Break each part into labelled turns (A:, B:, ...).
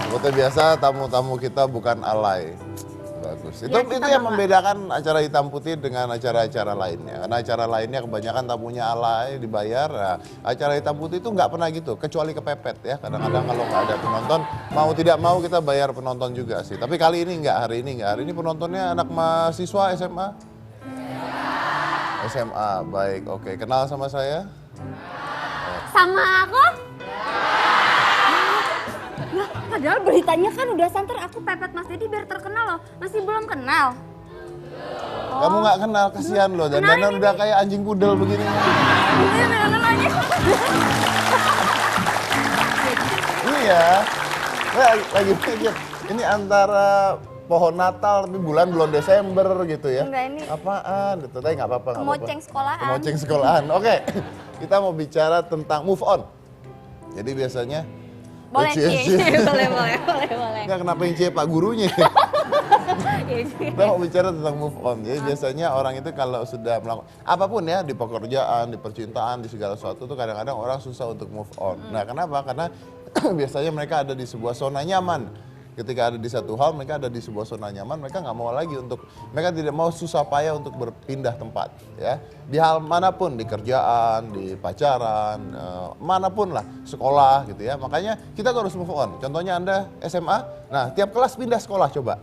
A: Seperti biasa tamu-tamu kita bukan alay. Bagus. Itu yang membedakan acara hitam putih dengan acara-acara lainnya. Karena acara lainnya kebanyakan tamunya alay, dibayar. Nah, acara hitam putih itu nggak pernah gitu, kecuali kepepet ya. Kadang-kadang kalau nggak ada penonton, mau tidak mau kita bayar penonton juga sih. Tapi kali ini nggak, hari ini nggak. Hari ini penontonnya anak mahasiswa SMA. SMA, baik. Oke, kenal sama saya?
B: Sama aku? Lah, padahal beritanya kan udah santer aku pepet Mas Dedi biar terkenal loh. Masih belum kenal.
A: Kamu nggak kenal, kasihan loh. Dan udah kayak anjing pudel begini. Iya. Lagi pikir, ini antara pohon Natal tapi bulan belum Desember gitu ya.
B: Enggak, ini
A: apaan? Gitu. Tapi nggak apa-apa.
B: Kemoceng sekolahan.
A: Kemoceng sekolahan. Oke, kita mau bicara tentang move on. Jadi biasanya
B: boleh cie, boleh.
A: Nggak, kenapa yang cie Pak gurunya? Kita mau bicara tentang move on. Jadi biasanya orang itu kalau sudah melakukan apapun ya, di pekerjaan, di percintaan, di segala sesuatu tuh kadang-kadang orang susah untuk move on. Nah, kenapa? Karena biasanya mereka ada di sebuah zona nyaman. Ketika ada di satu hal, mereka ada di sebuah zona nyaman, mereka nggak mau lagi mereka tidak mau susah payah untuk berpindah tempat, ya. Di hal manapun, di kerjaan, di pacaran, manapun lah, sekolah gitu ya. Makanya kita tuh harus move on. Contohnya Anda SMA, nah tiap kelas pindah sekolah coba.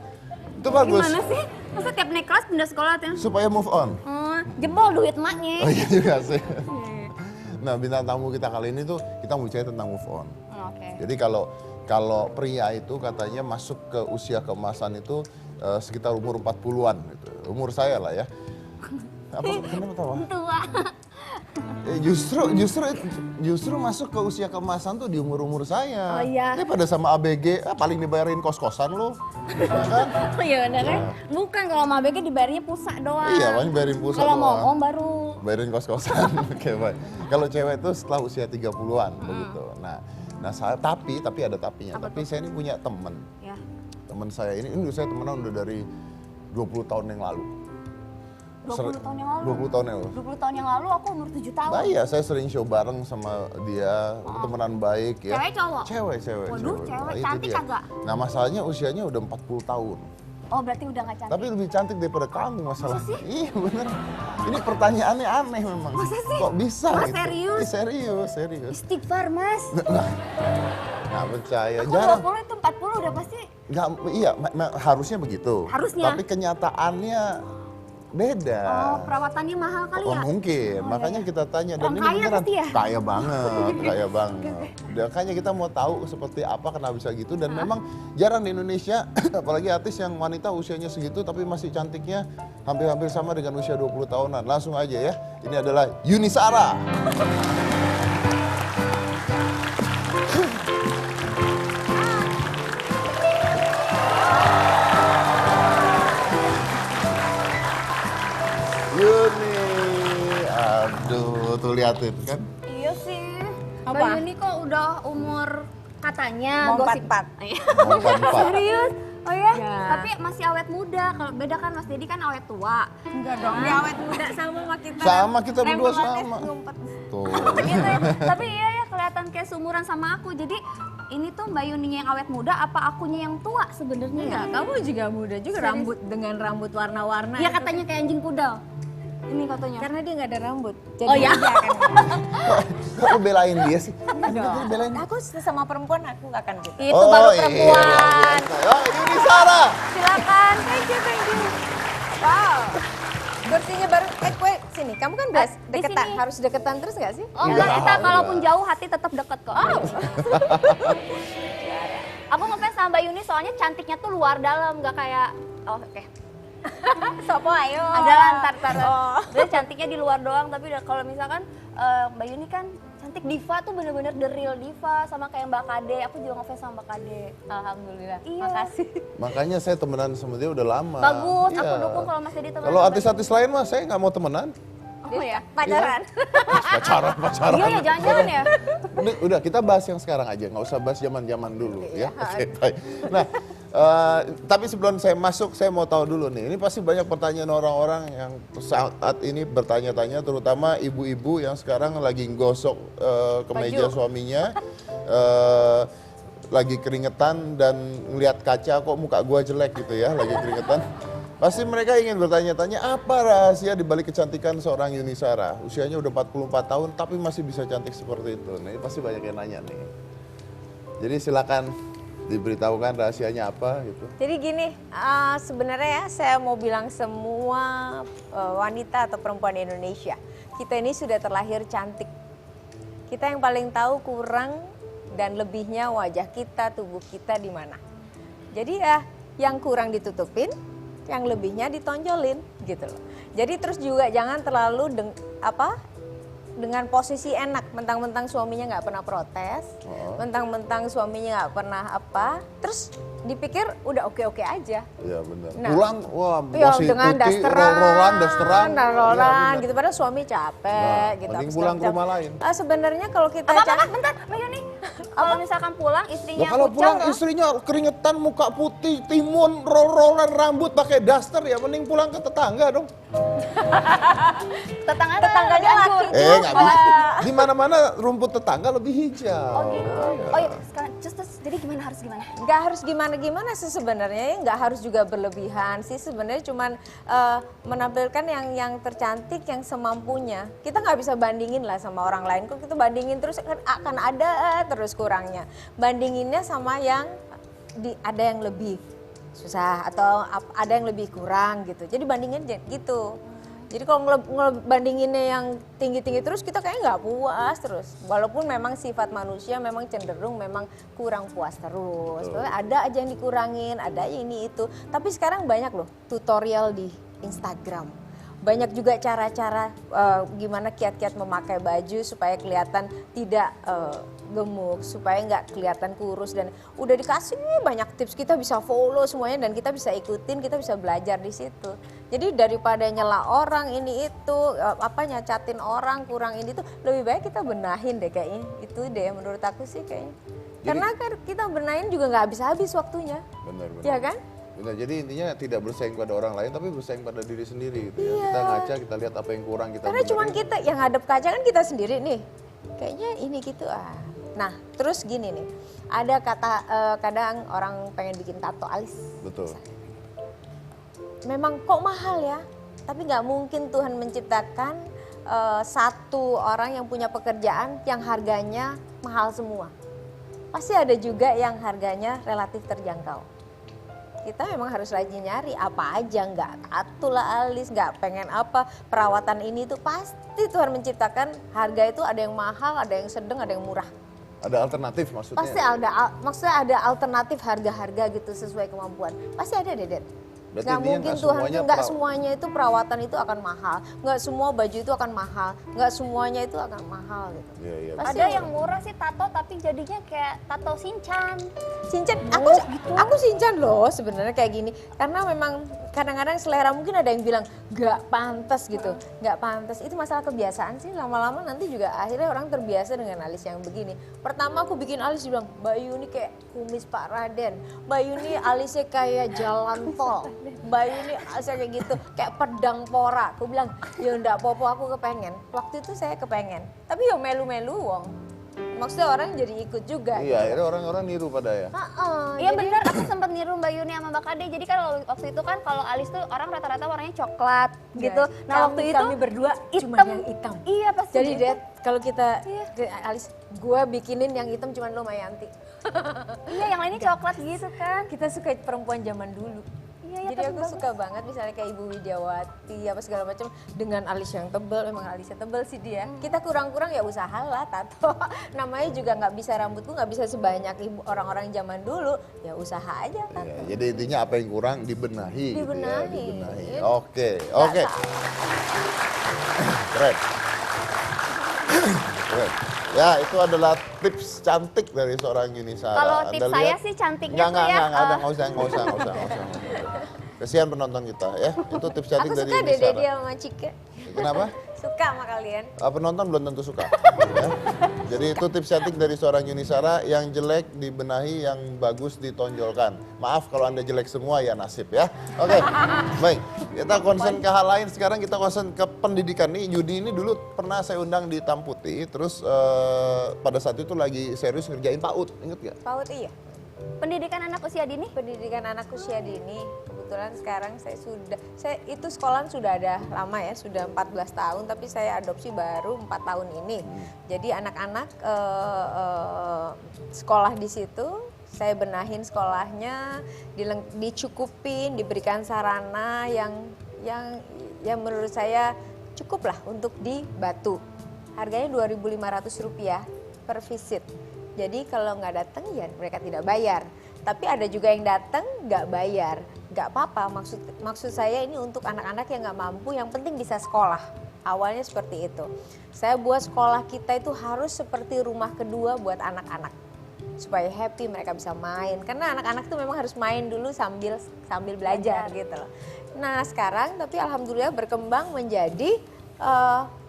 A: Itu bagus.
B: Gimana sih? Masa tiap naik kelas pindah sekolah tuh?
A: Supaya move on.
B: Jebol duit maknya.
A: Oh iya juga sih. Nah, bintang tamu kita kali ini tuh kita mau bicara tentang move on.
B: Oke.
A: Jadi kalau pria itu katanya masuk ke usia keemasan itu sekitar umur 40-an gitu. Umur saya lah ya. Kenapa tawa?
B: Tua.
A: Justru masuk ke usia keemasan tuh di umur saya.
B: Oh iya.
A: Daripada sama ABG, paling dibayarin kos-kosan lo. Ya kan?
B: Oh iya bener kan? Bukan, kalau sama ABG dibayarnya pulsa doang.
A: Iya, paling bayarin pulsa
B: Kalau
A: doang.
B: mau om baru.
A: Bayarin kos-kosan. Oke, baik. Kalau cewek itu setelah usia 30-an begitu. Nah, tapi ada tapinya. Tapi saya ini punya teman.
B: Ya.
A: Teman saya ini saya temenan udah dari 20 tahun yang lalu.
B: 20 tahun yang lalu?
A: 20 tahun yang lalu.
B: 20 tahun yang lalu aku umur 7 tahun.
A: Nah iya, saya sering show bareng sama dia, temenan baik ya.
B: Cewek cowok?
A: Cewek.
B: Waduh, cewek
A: Nah, itu
B: cantik
A: dia.
B: kagak?
A: Nah masalahnya usianya udah 40 tahun.
B: Oh berarti udah gak cantik?
A: Tapi lebih cantik daripada kamu masalah.
B: Masa sih?
A: Iya bener. Ini pertanyaannya aneh memang.
B: Masa sih?
A: Kok bisa
B: Mas,
A: gitu?
B: serius?
A: Serius.
B: Istighfar mas.
A: Nggak percaya,
B: Aku
A: jarang.
B: 20 itu 40 udah pasti.
A: Nggak, iya, harusnya begitu.
B: Harusnya.
A: Tapi kenyataannya beda.
B: Oh perawatannya mahal kali ya?
A: Mungkin, makanya kita tanya. Dan
B: Orang
A: ini
B: kaya
A: beneran
B: pasti ya?
A: kaya banget. Makanya kita mau tahu seperti apa, kenapa bisa gitu. Dan memang jarang di Indonesia, apalagi artis yang wanita usianya segitu tapi masih cantiknya hampir-hampir sama dengan usia 20 tahunan. Langsung aja ya, ini adalah Yuni Shara. Yuni, aduh, tuh liatin kan.
B: Iya sih.
C: Apa?
B: Mbak Yuni kok udah umur katanya
C: Mau
B: gosip
C: 44.
A: Mau 44.
B: Serius? Oh ya?
C: Ya.
B: Tapi masih awet muda. Kalau beda kan Mas Dedi kan awet tua.
C: Enggak dong, dia awet muda sama kita.
A: Sama kita berdua
C: Rempelatis
A: sama.
C: ngumpet.
A: Tuh.
B: Gitu ya. Tapi iya ya kelihatan kayak seumuran sama aku. Jadi ini tuh Mbak Yuninya yang awet muda apa akunya yang tua sebenarnya ya?
C: Enggak, kamu juga muda juga,
B: Serius?
C: rambut dengan rambut warna-warna.
B: Iya
C: itu.
B: katanya kayak anjing pudal. Ini katanya.
C: Karena dia nggak ada rambut. Jadi
B: Oh ya?
C: dia akan
A: Kok lu belain dia sih?
C: dong.
A: Belain.
C: Aku sama perempuan aku nggak akan gitu.
B: Itu baru
A: iya,
B: perempuan.
A: Oh, Yuni Shara.
B: Silakan. Thank you.
C: Wow. Kursinya baru, kue sini. Kamu kan biasa
B: Di
C: deketan,
B: sini.
C: harus deketan terus nggak sih?
B: Oh
A: Enggak,
B: enggak, kita
A: enggak.
B: kalaupun jauh hati tetap deket kok. Oh. Aku ngefans sama Mbak Yuni soalnya cantiknya tuh luar dalam, nggak kayak oke.
C: Sopo ayo.
B: Ada lah ntar.
C: Oh.
B: Dia cantiknya di luar doang, tapi kalau misalkan Mbak Yuni kan cantik diva tuh bener-bener the real diva sama kayak Mbak Kade. Aku juga ngefans sama Mbak Kade.
C: Alhamdulillah.
B: Iya.
C: Makasih.
A: Makanya saya temenan sama dia udah lama.
B: Bagus, aku
A: Iya.
B: dukung kalau Mas Dedi temenan.
A: Kalau
B: sama
A: artis-artis lain mah saya nggak mau temenan.
C: Oh ya, pacaran.
A: Pacaran.
B: Iya ya, jangan-jangan ya.
A: Udah kita bahas yang sekarang aja, nggak usah bahas zaman-zaman dulu ya. Oke, baik. Nah, tapi sebelum saya masuk, saya mau tahu dulu nih. Ini pasti banyak pertanyaan orang-orang yang saat ini bertanya-tanya, terutama ibu-ibu yang sekarang lagi gosok kemeja
C: Baju.
A: suaminya. lagi keringetan dan ngeliat kaca kok muka gua jelek gitu ya, lagi keringetan. Pasti mereka ingin bertanya-tanya apa rahasia di balik kecantikan seorang Yuni Shara. Usianya udah 44 tahun tapi masih bisa cantik seperti itu. Nah, ini pasti banyak yang nanya nih. Jadi silakan diberitahukan rahasianya apa gitu.
C: Jadi gini, sebenarnya ya saya mau bilang semua wanita atau perempuan Indonesia, kita ini sudah terlahir cantik. Kita yang paling tahu kurang dan lebihnya wajah kita, tubuh kita di mana. Jadi ya yang kurang ditutupin, yang lebihnya ditonjolin gitu loh. Jadi terus juga jangan terlalu dengan posisi enak, mentang-mentang suaminya nggak pernah protes, mentang-mentang suaminya nggak pernah terus dipikir udah oke-oke aja.
A: Iya benar.
C: Nah,
A: pulang, wah
C: ya,
A: masih
C: dengan
A: putih,
C: dasteran,
A: Iya,
C: gitu. Padahal suami capek,
A: nah,
C: gitu.
A: mending
C: habis
A: pulang ke
C: kerja.
A: rumah lain.
C: Sebenarnya kalau kita
B: Bentar, Mbak Yuni. Kalau misalkan pulang istrinya
A: Nah, kalau
B: kucel
A: pulang
B: loh.
A: istrinya keringetan, muka putih, timun, roll-rollan rambut, pakai daster ya mending pulang ke tetangga dong.
C: Tetangganya laki
A: Nggak bisa. Di mana-mana rumput tetangga lebih hijau.
B: Oh gitu. Oh iya, sekarang terus jadi gimana
C: nggak harus gimana sih sebenarnya, nggak harus juga berlebihan sih sebenarnya, cuman menampilkan yang tercantik yang semampunya. Kita nggak bisa bandingin lah sama orang lain, kok kita bandingin terus kan akan ada terus kurangnya. Bandinginnya sama yang ada yang lebih susah atau ada yang lebih kurang gitu, jadi bandingin gitu. Jadi kalau ngebandinginnya yang tinggi-tinggi terus kita kayaknya nggak puas terus. Walaupun memang sifat manusia memang cenderung memang kurang puas terus. Ada aja yang dikurangin, ada ini itu. Tapi sekarang banyak loh tutorial di Instagram. Banyak juga cara-cara gimana kiat-kiat memakai baju supaya kelihatan tidak gemuk, supaya nggak kelihatan kurus, dan udah dikasih banyak tips, kita bisa follow semuanya dan kita bisa ikutin, kita bisa belajar di situ. Jadi daripada nyela orang ini itu, nyacatin orang kurang ini tuh, lebih baik kita benahin deh kayaknya. Itu deh menurut aku sih kayaknya. Karena kan kita benahin juga nggak habis-habis waktunya.
A: Benar.
C: Ya kan?
A: Benar, jadi intinya tidak bersaing pada orang lain tapi bersaing pada diri sendiri gitu ya. Kita ngaca, kita lihat apa yang kurang, kita
C: Karena cuman kita yang hadap kaca kan kita sendiri nih. Kayaknya ini gitu Nah, terus gini nih. Ada kata kadang orang pengen bikin tato alis.
A: Betul.
C: Memang kok mahal ya? Tapi nggak mungkin Tuhan menciptakan satu orang yang punya pekerjaan yang harganya mahal semua. Pasti ada juga yang harganya relatif terjangkau. Kita memang harus rajin nyari apa aja, nggak tato lah alis, nggak pengen apa, perawatan ini tuh pasti Tuhan menciptakan harga itu ada yang mahal, ada yang sedang, ada yang murah.
A: Ada alternatif maksudnya?
C: Pasti maksudnya ada alternatif harga-harga gitu sesuai kemampuan. Pasti ada Dedet.
A: Berarti
C: Nggak
A: intinya
C: mungkin
A: nggak
C: Tuhan,
A: semuanya
C: nggak semuanya itu perawatan itu akan mahal, nggak semua baju itu akan mahal, nggak semuanya itu akan mahal gitu.
A: Iya.
C: Pasti
B: Ada yang murah sih tato tapi jadinya kayak tato Shinchan.
C: Shinchan,
B: gitu.
C: aku Shinchan loh sebenarnya kayak gini. Karena memang kadang-kadang selera, mungkin ada yang bilang nggak pantas gitu, nggak pantas. Itu masalah kebiasaan sih, lama-lama nanti juga akhirnya orang terbiasa dengan alis yang begini. Pertama aku bikin alis bilang, Mbak Yuni kayak kumis Pak Raden, Mbak Yuni alisnya kayak jalan tol, Mbak Yuni alisnya kayak gitu, kayak pedang pora. Aku bilang, ya enggak popo, aku kepengen. Waktu itu saya kepengen, tapi ya melu-melu wong. Maksudnya orang jadi ikut juga.
A: Iya, akhirnya orang-orang niru pada ya.
B: Iya bener, aku sempat niru Mbak Yuni sama Mbak Kade. Jadi kan waktu itu kan kalau alis tuh orang rata-rata warnanya coklat gitu. Nah waktu itu
C: kami berdua cuma yang hitam.
B: Iya pas
C: Jadi
B: gitu.
C: Dad, kalau kita alis, gue bikinin yang hitam cuma lo Mayanti.
B: Iya yang lainnya coklat gitu kan.
C: Kita suka perempuan zaman dulu.
B: Iya,
C: Jadi aku suka banget misalnya kayak Ibu Widiawati apa segala macam dengan alis yang tebel, memang alisnya tebel sih dia. Kita kurang-kurang ya usahalah tato. Namanya juga nggak bisa, rambutku nggak bisa sebanyak orang-orang zaman dulu. Ya usaha aja tato.
A: Iya, jadi intinya apa yang kurang dibenahi.
C: Dibenahi.
A: Gitu ya, dibenahi.
C: Ini
A: Oke.
C: Nggak
A: Keren. Keren. Ya, itu adalah tips cantik dari seorang Yuni Shara.
B: Kalau
A: Anda
B: tips
A: lihat?
B: saya sih cantiknya tuh ya.
A: Nggak usah. Kasihan penonton kita ya. Itu tips cantik
C: Aku
A: dari
C: suka
A: Yuni
C: deh
A: Shara.
C: dia sama Cika.
A: Kenapa?
C: Suka sama kalian.
A: Penonton belum tentu suka. Ya. Jadi itu tips cantik dari seorang Yuni Shara, yang jelek dibenahi, yang bagus ditonjolkan. Maaf kalau Anda jelek semua ya, nasib ya. Oke, baik. Kita concern ke hal lain, sekarang kita concern ke pendidikan nih. Yudi ini dulu pernah saya undang di Tamputi, terus pada saat itu lagi serius ngerjain PAUD, inget gak?
C: PAUD iya.
B: Pendidikan anak usia dini?
C: Pendidikan anak usia dini, kebetulan sekarang saya itu sekolahan sudah ada lama ya, sudah 14 tahun, tapi saya adopsi baru 4 tahun ini. Jadi anak-anak sekolah di situ, saya benahin sekolahnya, dicukupin, diberikan sarana yang menurut saya cukup lah untuk di Batu. Harganya Rp2.500 per visit. Jadi kalau nggak datang ya mereka tidak bayar. Tapi ada juga yang datang nggak bayar, nggak apa-apa. Maksud saya ini untuk anak-anak yang nggak mampu, yang penting bisa sekolah. Awalnya seperti itu. Saya buat sekolah kita itu harus seperti rumah kedua buat anak-anak, supaya happy, mereka bisa main. Karena anak-anak tuh memang harus main dulu sambil belajar gitu loh. Nah sekarang tapi alhamdulillah berkembang menjadi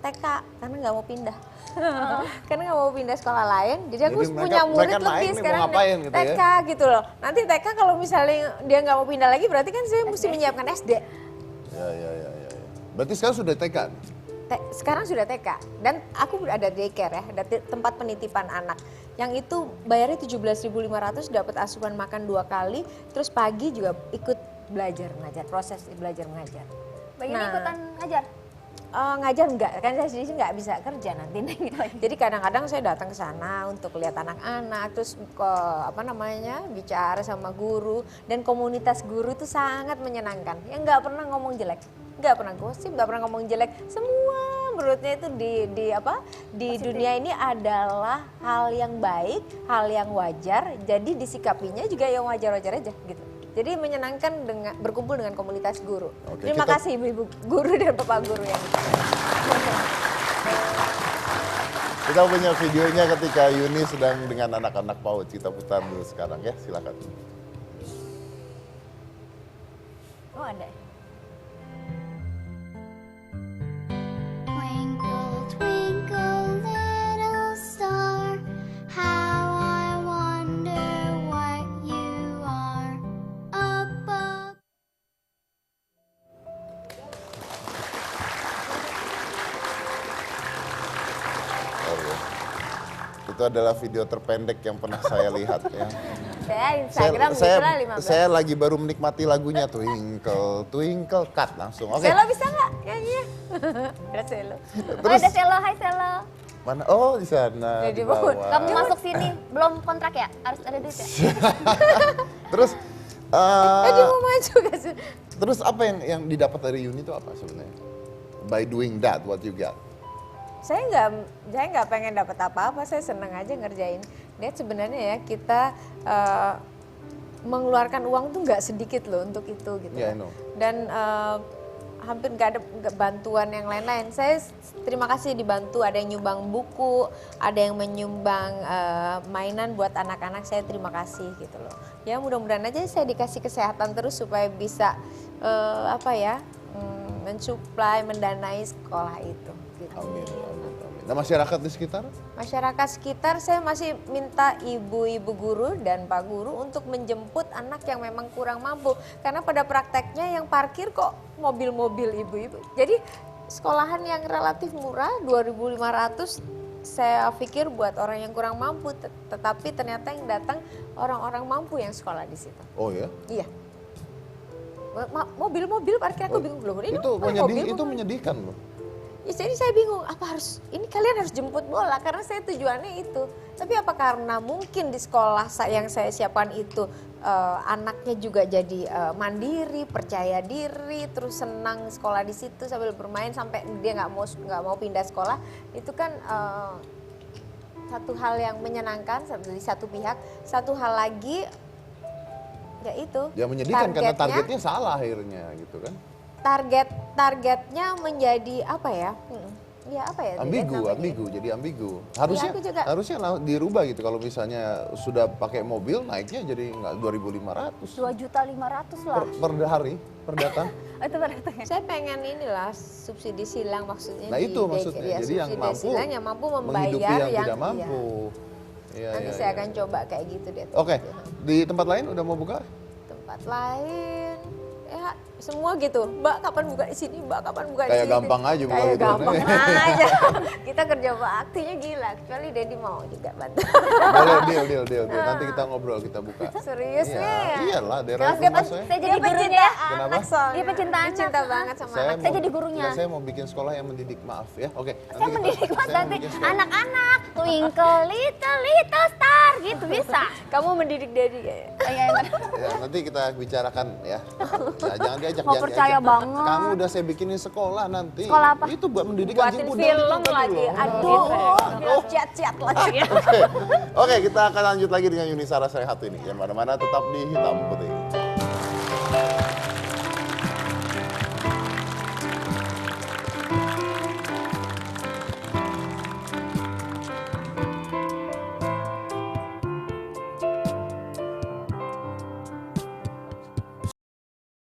C: TK karena nggak mau pindah. Karena nggak mau pindah sekolah lain, jadi aku punya murid lebih sekarang
A: gitu
C: TK
A: ya?
C: gitu loh. Nanti TK kalau misalnya dia nggak mau pindah lagi, berarti kan saya mesti menyiapkan SD.
A: Ya. Berarti sekarang sudah TK?
C: Sekarang sudah TK dan aku ada daycare ya, ada tempat penitipan anak. Yang itu bayarnya 17.500, dapat asupan makan 2 kali, terus pagi juga ikut belajar mengajar, proses belajar mengajar.
B: Bagaimana ikutan ngajar?
C: Ngajar enggak, kan saya sendiri nggak bisa kerja nanti. Jadi kadang-kadang saya datang ke sana untuk lihat anak-anak, terus bicara sama guru, dan komunitas guru itu sangat menyenangkan. Yang nggak pernah ngomong jelek, nggak pernah gosip, nggak pernah ngomong jelek. Semua menurutnya itu di dunia ini adalah hal yang baik, hal yang wajar. Jadi disikapinya juga yang wajar-wajar aja gitu. Jadi menyenangkan berkumpul dengan komunitas guru.
A: Oke,
C: Terima kasih ibu-ibu guru dan bapak guru yang
A: Kita punya videonya ketika Yuni sedang dengan anak-anak PAUD. Kita putar dulu sekarang ya, silakan.
B: Oh ada.
D: Twinkle, twinkle, little star, how I wonder what you are above.
A: Oh, ya. Itu adalah video terpendek yang pernah saya lihat ya.
C: saya Instagram bisa 15.
A: Saya lagi baru menikmati lagunya Twinkle, Twinkle, cut langsung. Oke.
C: Selo bisa nggak nyanyi? Ada Selo.
A: Terus
B: Ada Selo, hai Selo.
A: mana? Oh di sana.
C: Jadi
A: Di bawah.
B: Kamu masuk sini, belum kontrak ya? Harus ada duit ya?
A: Terus
C: Dia mau maju gak sih?
A: terus apa yang didapat dari Yuni itu apa sebenarnya? By doing that, what you got?
C: Saya nggak pengen dapat apa-apa, saya seneng aja ngerjain. Dia sebenarnya ya kita mengeluarkan uang tuh nggak sedikit loh untuk itu gitu.
A: Yeah, I know.
C: Dan hampir nggak ada bantuan yang lain-lain. Saya terima kasih dibantu, ada yang nyumbang buku, ada yang menyumbang mainan buat anak-anak. Saya terima kasih gitu loh. Ya mudah-mudahan aja saya dikasih kesehatan terus supaya bisa mensuplai, mendanai sekolah itu. Gitu.
A: Amin. Nah masyarakat di sekitar?
C: Masyarakat sekitar saya masih minta ibu-ibu guru dan pak guru untuk menjemput anak yang memang kurang mampu. Karena pada prakteknya yang parkir kok mobil-mobil ibu-ibu. Jadi sekolahan yang relatif murah 2.500 saya pikir buat orang yang kurang mampu. Tetapi ternyata yang datang orang-orang mampu yang sekolah di situ.
A: Oh ya?
C: Iya. Mobil-mobil parkir aku bingung loh.
A: Itu menyedihkan loh.
C: Ya, jadi saya bingung, ini kalian harus jemput bola karena saya tujuannya itu. Tapi apa karena mungkin di sekolah yang saya siapkan itu anaknya juga jadi mandiri, percaya diri, terus senang sekolah di situ sambil bermain sampai dia nggak mau pindah sekolah, itu kan satu hal yang menyenangkan di satu pihak. Satu hal lagi ya itu.
A: Ya menyedihkan karena targetnya salah akhirnya gitu kan.
C: Targetnya menjadi apa ya? Ya apa ya?
A: Ambigu, jadi ambigu. Harusnya
C: aku juga.
A: harusnya dirubah gitu kalau misalnya sudah pakai mobil naiknya jadi nggak 2.500
B: 2.500.000 lah.
A: per hari per datang.
B: Itu berarti.
C: Saya pengen inilah subsidi silang maksudnya.
A: Nah itu maksudnya. Jadi yang
C: subsidi
A: mampu
C: silang yang mampu membayar
A: menghidupi yang tidak
C: iya.
A: mampu. Iya,
C: Nanti
A: iya,
C: saya
A: iya.
C: akan coba kayak gitu deh.
A: Oke, di tempat lain udah mau buka?
C: Tempat lain, ya semua gitu. Mbak kapan buka di sini? Mbak kapan buka di
A: Kayak
C: sini?
A: gampang aja buka
C: Kayak
A: gitu.
C: gampang aja. Kita kerja baktinya gila. Kecuali Dedi mau juga bantu.
A: Boleh, deal. Nanti kita ngobrol, kita buka.
C: Serius
A: Iya,
C: nih?
A: iyalah, daerah
B: Jangan dia
A: rumah saya.
B: saya jadi
C: Dia
B: gurunya
C: pecinta
B: ya.
A: Kenapa?
C: anak soalnya.
B: Dia pecinta anak.
C: Cinta banget sama anak.
B: Saya jadi gurunya.
A: Ya, saya mau bikin sekolah yang mendidik, maaf ya. Oke,
B: Saya mendidik Mas
A: saya mau
B: nanti
A: bikin sekolah.
B: anak-anak twinkle little star gitu bisa.
C: Kamu mendidik Dedi kayaknya.
B: Iya,
A: Ya, nanti kita bicarakan ya. Ya, jangan diajak,
B: Nggak
A: jangan
B: percaya
A: diajak.
B: banget.
A: Kamu udah saya bikinin sekolah nanti.
B: Sekolah apa?
A: Itu buat mendidik
C: Buatin
A: anjing kuda
C: film
A: itu tadi
C: lagi.
A: loh.
C: Aduh, ciat-ciat lagi.
A: Oke, kita akan lanjut lagi dengan Yuni Sarah Sehatu ini. Yang mana-mana tetap di Hitam Putih.